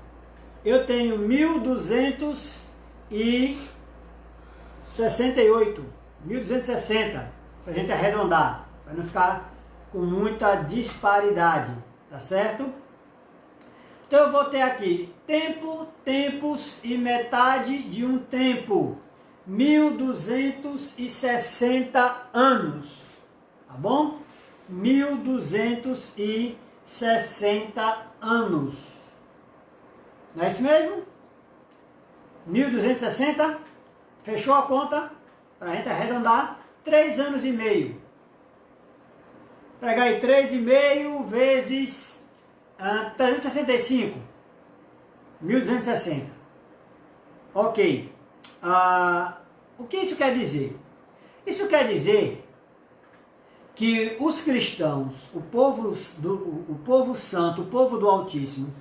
Eu tenho 1268, 1260, para a gente arredondar, para não ficar com muita disparidade, tá certo? Então eu vou ter aqui tempo, tempos e metade de um tempo, 1260 anos, tá bom? 1260 anos. Não é isso mesmo? 1260? Fechou a conta? Para a gente arredondar, 3 anos e meio. Pegar aí 3,5 vezes 365. 1260. Ok. O que isso quer dizer? Isso quer dizer que os cristãos, o povo santo, o povo do Altíssimo,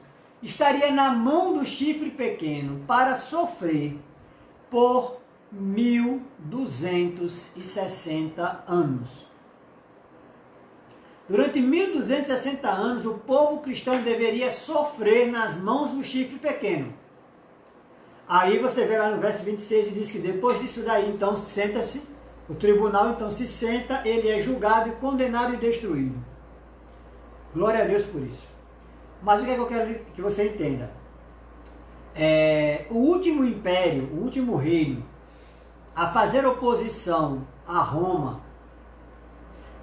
estaria na mão do chifre pequeno para sofrer por 1260 anos. Durante 1260 anos, o povo cristão deveria sofrer nas mãos do chifre pequeno. Aí você vê lá no verso 26 e diz que depois disso daí, então, senta-se, o tribunal então se senta, ele é julgado e condenado e destruído. Glória a Deus por isso. Mas o que é que eu quero que você entenda? O último império, o último reino, a fazer oposição a Roma,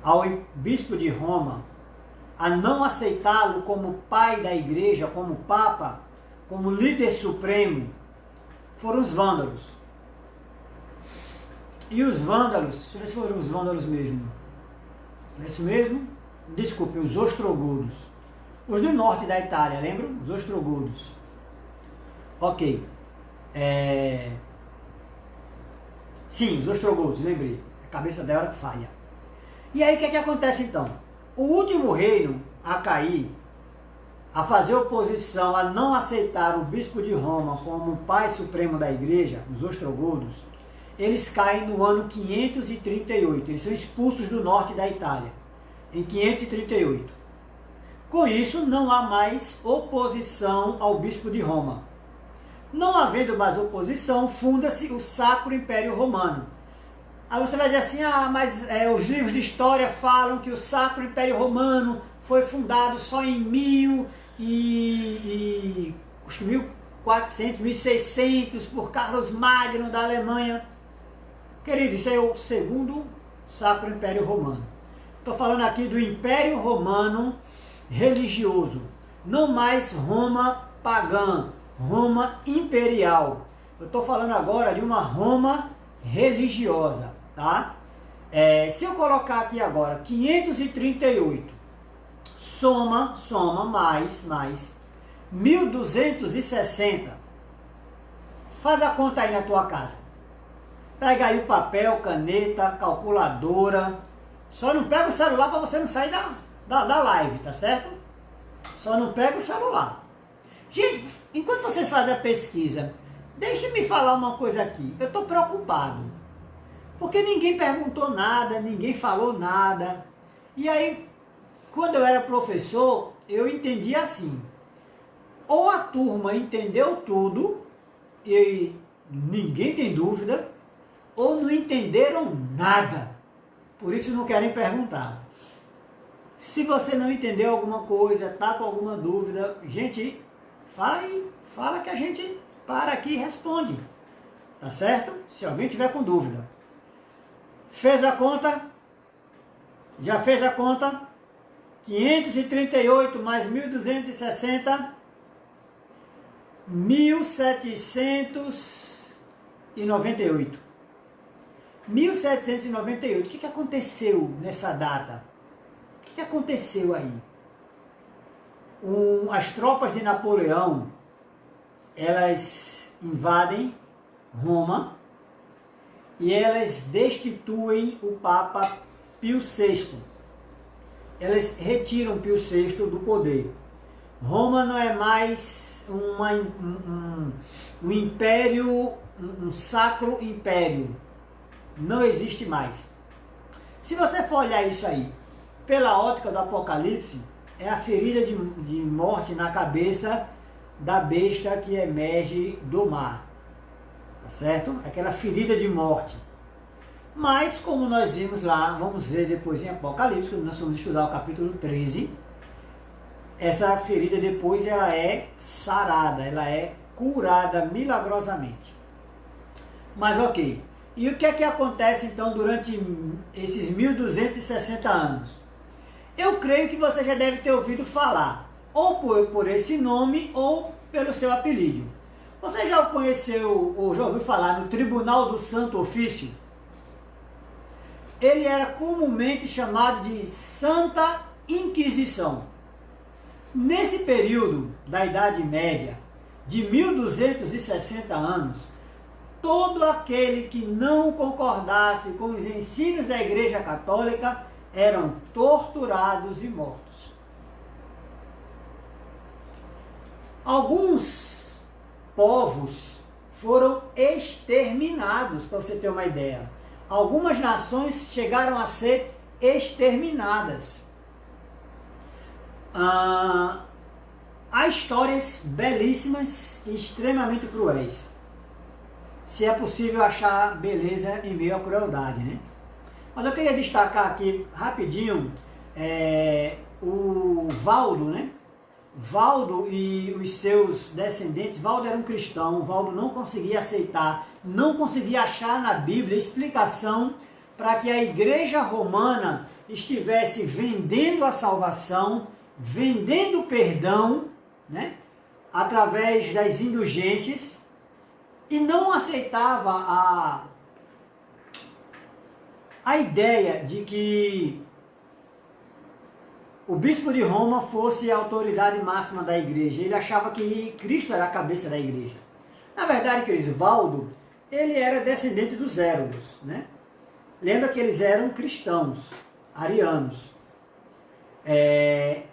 ao bispo de Roma, a não aceitá-lo como pai da igreja, como papa, como líder supremo, foram os vândalos. E os vândalos, deixa eu ver se foram os vândalos mesmo. É isso mesmo? Desculpe, os ostrogodos. Os do norte da Itália, lembram? Os ostrogodos. Ok. Sim, os ostrogodos, lembrei. A cabeça dela que falha. E aí o que é que acontece então? O último reino a cair, a fazer oposição, a não aceitar o bispo de Roma como pai supremo da igreja, os ostrogodos, eles caem no ano 538. Eles são expulsos do norte da Itália, em 538. Com isso, não há mais oposição ao bispo de Roma. Não havendo mais oposição, funda-se o Sacro Império Romano. Aí você vai dizer assim, mas os livros de história falam que o Sacro Império Romano foi fundado só em 1400, 1600, por Carlos Magno da Alemanha. Querido, isso é o segundo Sacro Império Romano. Estou falando aqui do Império Romano religioso, não mais Roma pagã, Roma imperial. Eu estou falando agora de uma Roma religiosa, tá? Se eu colocar aqui agora 538, soma mais 1260, faz a conta aí na tua casa. Pega aí o papel, caneta, calculadora. Só não pega o celular para você não sair da live, tá certo? Só não pega o celular. Gente, enquanto vocês fazem a pesquisa, deixe-me falar uma coisa aqui. Eu estou preocupado. Porque ninguém perguntou nada, ninguém falou nada. E aí, quando eu era professor, eu entendia assim. Ou a turma entendeu tudo, e ninguém tem dúvida, ou não entenderam nada. Por isso não querem perguntar. Se você não entendeu alguma coisa, está com alguma dúvida, gente, fala que a gente para aqui e responde. Tá certo? Se alguém tiver com dúvida. Fez a conta? Já fez a conta? 538 mais 1260, 1798. 1798. O que aconteceu nessa data? O que aconteceu aí? As tropas de Napoleão, elas invadem Roma e elas destituem o Papa Pio VI. Elas retiram Pio VI do poder. Roma não é mais um império, um sacro império. Não existe mais. Se você for olhar isso aí pela ótica do Apocalipse, é a ferida de morte na cabeça da besta que emerge do mar. Tá certo? Aquela ferida de morte. Mas, como nós vimos lá, vamos ver depois em Apocalipse, quando nós vamos estudar o capítulo 13, essa ferida depois ela é sarada, ela é curada milagrosamente. Mas ok. E o que é que acontece então durante esses 1260 anos? Eu creio que você já deve ter ouvido falar, ou por esse nome, ou pelo seu apelido. Você já conheceu, ou já ouviu falar no Tribunal do Santo Ofício? Ele era comumente chamado de Santa Inquisição. Nesse período da Idade Média, de 1260 anos, todo aquele que não concordasse com os ensinos da Igreja Católica eram torturados e mortos. Alguns povos foram exterminados, para você ter uma ideia. Algumas nações chegaram a ser exterminadas. Há histórias belíssimas e extremamente cruéis. Se é possível achar beleza em meio à crueldade, né? Mas eu queria destacar aqui rapidinho o Valdo, né? Valdo e os seus descendentes. Valdo era um cristão. Valdo não conseguia aceitar, não conseguia achar na Bíblia explicação para que a igreja romana estivesse vendendo a salvação, vendendo perdão, né? Através das indulgências, e não aceitava a ideia de que o bispo de Roma fosse a autoridade máxima da igreja. Ele achava que Cristo era a cabeça da igreja. Na verdade, queridos, Valdo, ele era descendente dos Hérodos, né? Lembra que eles eram cristãos, arianos.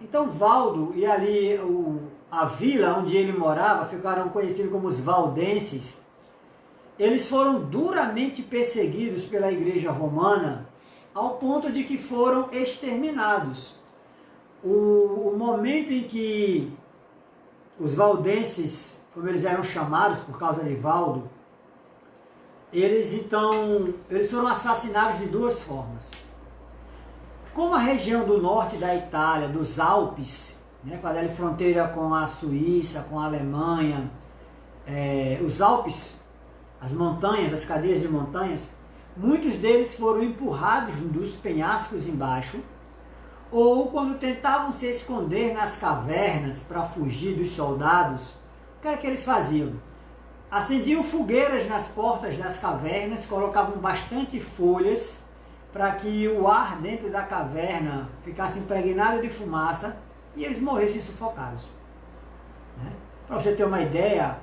Então, Valdo e ali a vila onde ele morava ficaram conhecidos como os valdenses. Eles foram duramente perseguidos pela igreja romana, ao ponto de que foram exterminados. O momento em que os valdenses, como eles eram chamados por causa de Valdo, eles foram assassinados de duas formas. Como a região do norte da Itália, dos Alpes, né, fazendo fronteira com a Suíça, com a Alemanha, os Alpes, as montanhas, as cadeias de montanhas, muitos deles foram empurrados dos penhascos embaixo, ou quando tentavam se esconder nas cavernas para fugir dos soldados, o que era que eles faziam? Acendiam fogueiras nas portas das cavernas, colocavam bastante folhas para que o ar dentro da caverna ficasse impregnado de fumaça e eles morressem sufocados. Né? Para você ter uma ideia,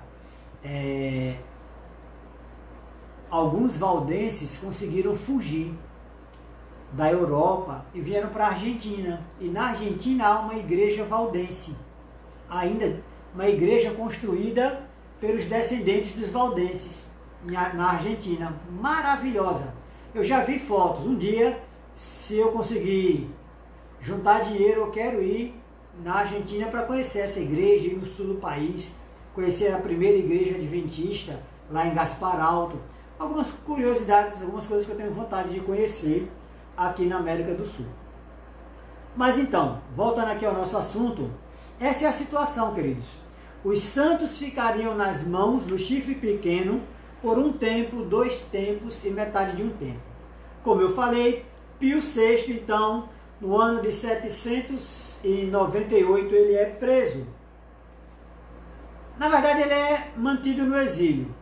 alguns valdenses conseguiram fugir da Europa e vieram para a Argentina. E na Argentina há uma igreja valdense, ainda uma igreja construída pelos descendentes dos valdenses na Argentina, maravilhosa. Eu já vi fotos. Um dia, se eu conseguir juntar dinheiro, eu quero ir na Argentina para conhecer essa igreja, ir no sul do país, conhecer a primeira igreja adventista lá em Gaspar Alto. Algumas curiosidades, algumas coisas que eu tenho vontade de conhecer aqui na América do Sul. Mas então, voltando aqui ao nosso assunto, essa é a situação, queridos. Os santos ficariam nas mãos do chifre pequeno por um tempo, 2 tempos e metade de um tempo. Como eu falei, Pio VI, então, no ano de 798, ele é preso. Na verdade, ele é mantido no exílio.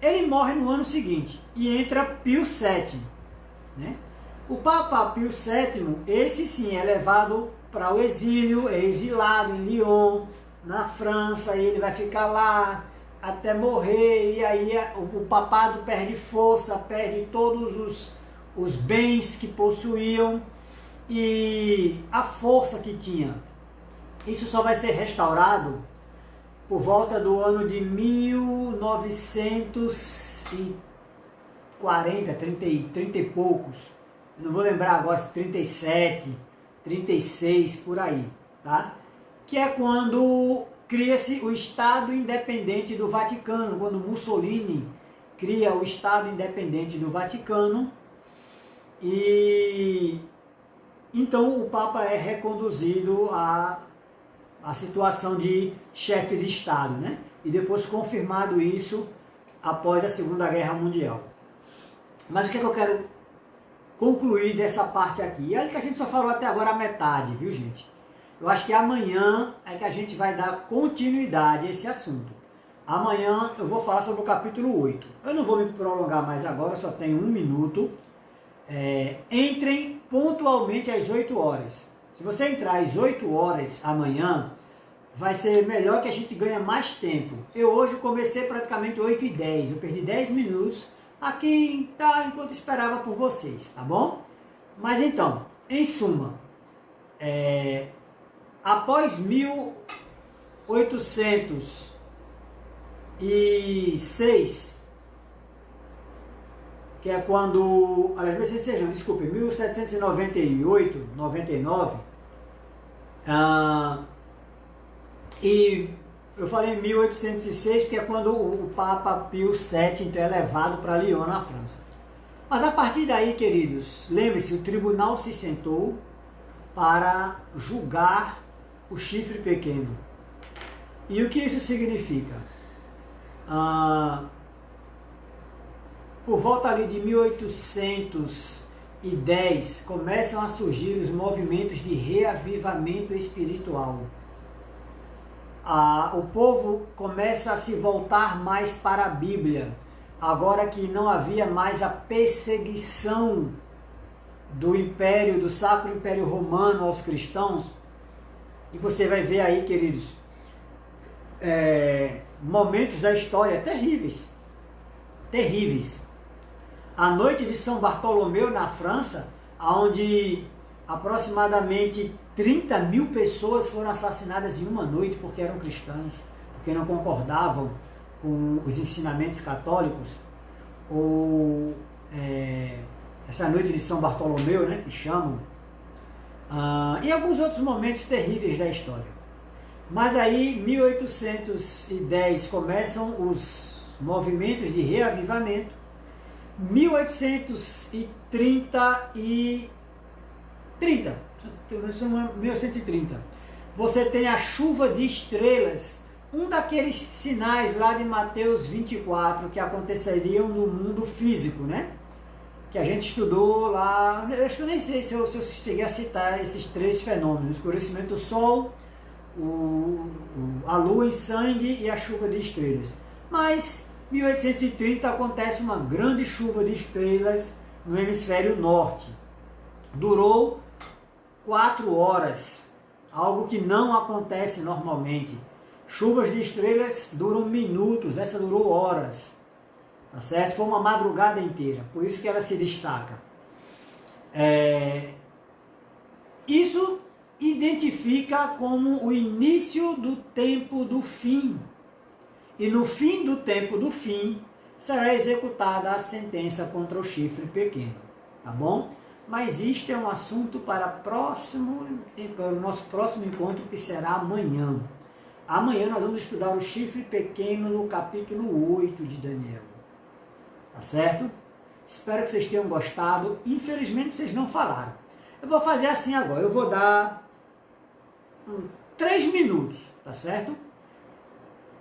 Ele morre no ano seguinte e entra Pio VII. Né? O Papa Pio VII, esse sim, é levado para o exílio, é exilado em Lyon, na França, e ele vai ficar lá até morrer, e aí o papado perde força, perde todos os bens que possuíam e a força que tinha. Isso só vai ser restaurado por volta do ano de 1940, 30 e poucos. Eu não vou lembrar agora se 37, 36, por aí, tá? Que é quando cria-se o Estado Independente do Vaticano, quando Mussolini cria o Estado Independente do Vaticano, e então o Papa é reconduzido à situação de chefe de Estado, né? E depois confirmado isso após a Segunda Guerra Mundial. Mas o que é que eu quero concluir dessa parte aqui? E olha que a gente só falou até agora a metade, viu, gente? Eu acho que amanhã é que a gente vai dar continuidade a esse assunto. Amanhã eu vou falar sobre o capítulo 8. Eu não vou me prolongar mais agora, só tenho 1 minuto. Entrem pontualmente às 8 horas. Se você entrar às 8 horas amanhã, vai ser melhor, que a gente ganha mais tempo. Eu hoje comecei praticamente 8h10. Eu perdi 10 minutos aqui, tá, enquanto esperava por vocês, tá bom? Mas então, Em suma, após 1806, que é quando, aliás, desculpe, 1798, 99, e eu falei 1806 porque é quando o Papa Pio VII então, é levado para Lyon, na França. Mas a partir daí, queridos, lembre-se, o tribunal se sentou para julgar o chifre pequeno. E o que isso significa? Por volta ali de 1810, começam a surgir os movimentos de reavivamento espiritual. O povo começa a se voltar mais para a Bíblia, agora que não havia mais a perseguição do Sacro Império Romano aos cristãos. E você vai ver aí, queridos, momentos da história terríveis. A noite de São Bartolomeu, na França, onde aproximadamente 30 mil pessoas foram assassinadas em uma noite porque eram cristãs, porque não concordavam com os ensinamentos católicos, ou essa noite de São Bartolomeu, né, que chamam, e alguns outros momentos terríveis da história. Mas aí, em 1810, começam os movimentos de reavivamento. 1930, você tem a chuva de estrelas, um daqueles sinais lá de Mateus 24 que aconteceriam no mundo físico, né? Que a gente estudou lá, eu acho que eu nem sei se eu cheguei a citar esses três fenômenos: o escurecimento do sol, a lua em sangue e a chuva de estrelas. Mas em 1830 acontece uma grande chuva de estrelas no hemisfério norte. Durou 4 horas, algo que não acontece normalmente. Chuvas de estrelas duram minutos, essa durou horas, tá certo? Foi uma madrugada inteira, por isso que ela se destaca. Isso identifica como o início do tempo do fim. E no fim do tempo do fim, será executada a sentença contra o chifre pequeno, tá bom? Mas isto é um assunto para o nosso próximo encontro, que será amanhã. Amanhã nós vamos estudar o chifre pequeno no capítulo 8 de Daniel, tá certo? Espero que vocês tenham gostado. Infelizmente vocês não falaram. Eu vou fazer assim agora, eu vou dar 3 minutos, tá certo?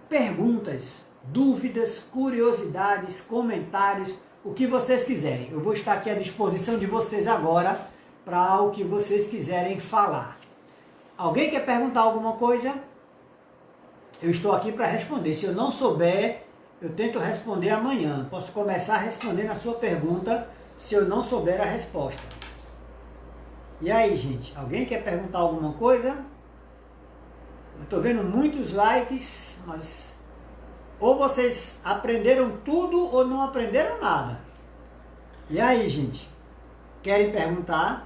Perguntas, dúvidas, curiosidades, comentários, o que vocês quiserem. Eu vou estar aqui à disposição de vocês agora para o que vocês quiserem falar. Alguém quer perguntar alguma coisa? Eu estou aqui para responder. Se eu não souber, eu tento responder amanhã. Posso começar respondendo a sua pergunta se eu não souber a resposta. E aí, gente? Alguém quer perguntar alguma coisa? Eu estou vendo muitos likes, mas ou vocês aprenderam tudo ou não aprenderam nada. E aí, gente? Querem perguntar?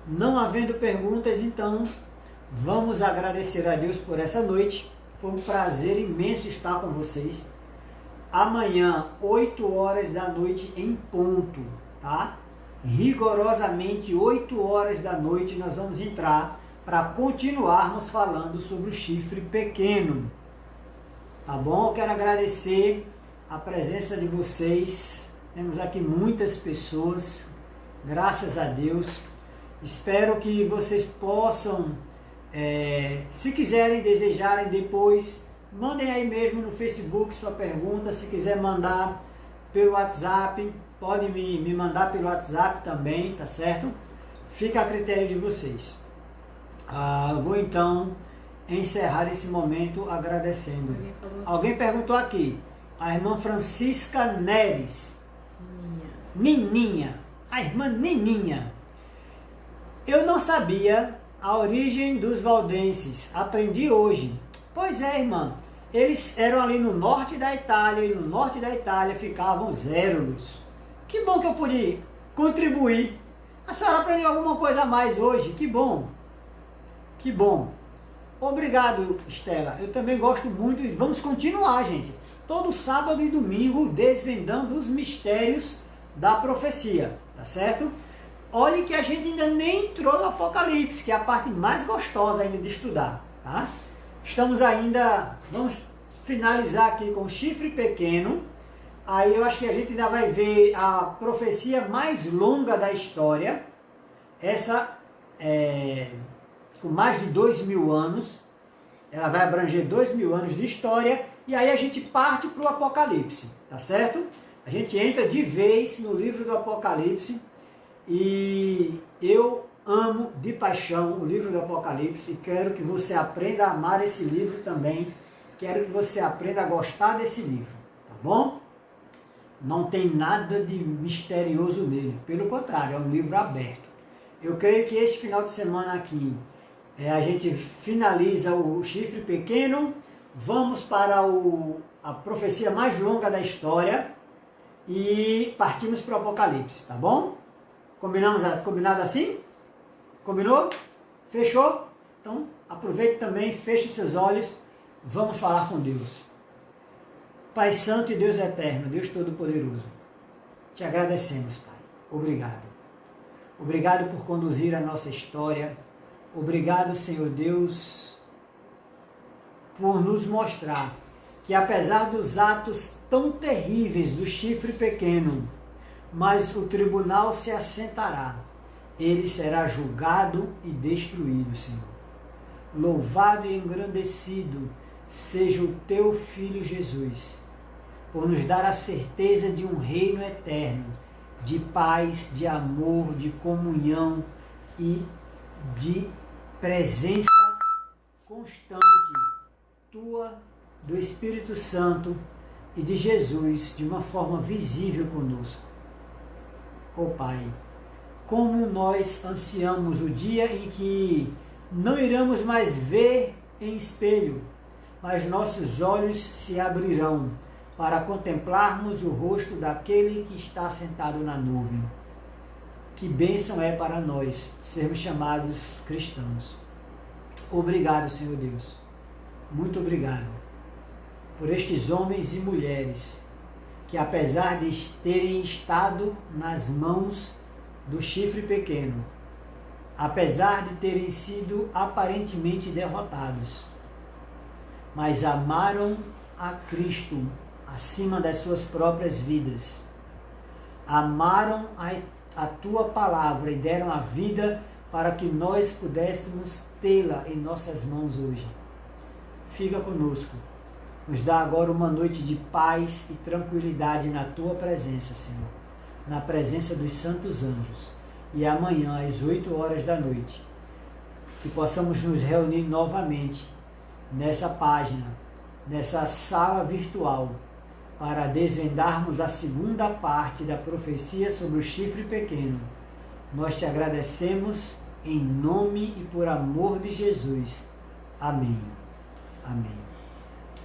Não havendo perguntas, então vamos agradecer a Deus por essa noite. Foi um prazer imenso estar com vocês. Amanhã, 8 horas da noite em ponto, tá? Rigorosamente 8 horas da noite nós vamos entrar para continuarmos falando sobre o chifre pequeno, tá bom? Eu quero agradecer a presença de vocês. Temos aqui muitas pessoas, graças a Deus. Espero que vocês possam, se quiserem, desejarem depois, mandem aí mesmo no Facebook sua pergunta. Se quiser mandar pelo WhatsApp, pode me mandar pelo WhatsApp também, tá certo? Fica a critério de vocês. Vou então encerrar esse momento agradecendo. Alguém perguntou aqui, a irmã Francisca Neres. Nininha. A irmã Nininha. Eu não sabia a origem dos valdenses, aprendi hoje. Pois é, irmã, eles eram ali no norte da Itália, e no norte da Itália ficavam os Érulos. Que bom que eu pude contribuir. A senhora aprendeu alguma coisa a mais hoje, que bom. Que bom. Obrigado, Estela. Eu também gosto muito. Vamos continuar, gente. Todo sábado e domingo desvendando os mistérios da profecia, tá certo? Olhe que a gente ainda nem entrou no Apocalipse, que é a parte mais gostosa ainda de estudar, tá? Estamos ainda, vamos finalizar aqui com o chifre pequeno. Aí eu acho que a gente ainda vai ver a profecia mais longa da história. Essa com mais de 2000 anos. Ela vai abranger 2000 anos de história. E aí a gente parte para o Apocalipse, tá certo? A gente entra de vez no livro do Apocalipse. E eu amo de paixão o livro do Apocalipse. E quero que você aprenda a amar esse livro também. Quero que você aprenda a gostar desse livro, tá bom? Não tem nada de misterioso nele. Pelo contrário, é um livro aberto. Eu creio que este final de semana aqui a gente finaliza o chifre pequeno, vamos para a profecia mais longa da história e partimos para o Apocalipse, tá bom? Combinado assim? Combinou? Fechou? Então aproveite também, feche seus olhos, vamos falar com Deus. Pai Santo e Deus Eterno, Deus Todo-Poderoso, te agradecemos, Pai. Obrigado. Obrigado por conduzir a nossa história. Obrigado, Senhor Deus, por nos mostrar que apesar dos atos tão terríveis do chifre pequeno, mas o tribunal se assentará, ele será julgado e destruído, Senhor. Louvado e engrandecido seja o teu Filho Jesus, por nos dar a certeza de um reino eterno, de paz, de amor, de comunhão e de presença constante tua, do Espírito Santo e de Jesus, de uma forma visível conosco. Oh Pai, como nós ansiamos o dia em que não iremos mais ver em espelho, mas nossos olhos se abrirão para contemplarmos o rosto daquele que está sentado na nuvem. Que bênção é para nós sermos chamados cristãos. Obrigado, Senhor Deus. Muito obrigado por estes homens e mulheres que, apesar de terem estado nas mãos do chifre pequeno, apesar de terem sido aparentemente derrotados, mas amaram a Cristo acima das suas próprias vidas, amaram a tua palavra e deram a vida para que nós pudéssemos tê-la em nossas mãos hoje. Fica conosco, nos dá agora uma noite de paz e tranquilidade na tua presença, Senhor, na presença dos santos anjos, e amanhã às 8 horas da noite, que possamos nos reunir novamente nessa página, nessa sala virtual, para desvendarmos a segunda parte da profecia sobre o chifre pequeno. Nós te agradecemos em nome e por amor de Jesus. Amém. Amém.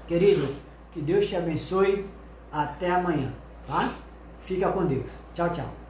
Querido, que Deus te abençoe. Até amanhã, tá? Fica com Deus. Tchau, tchau.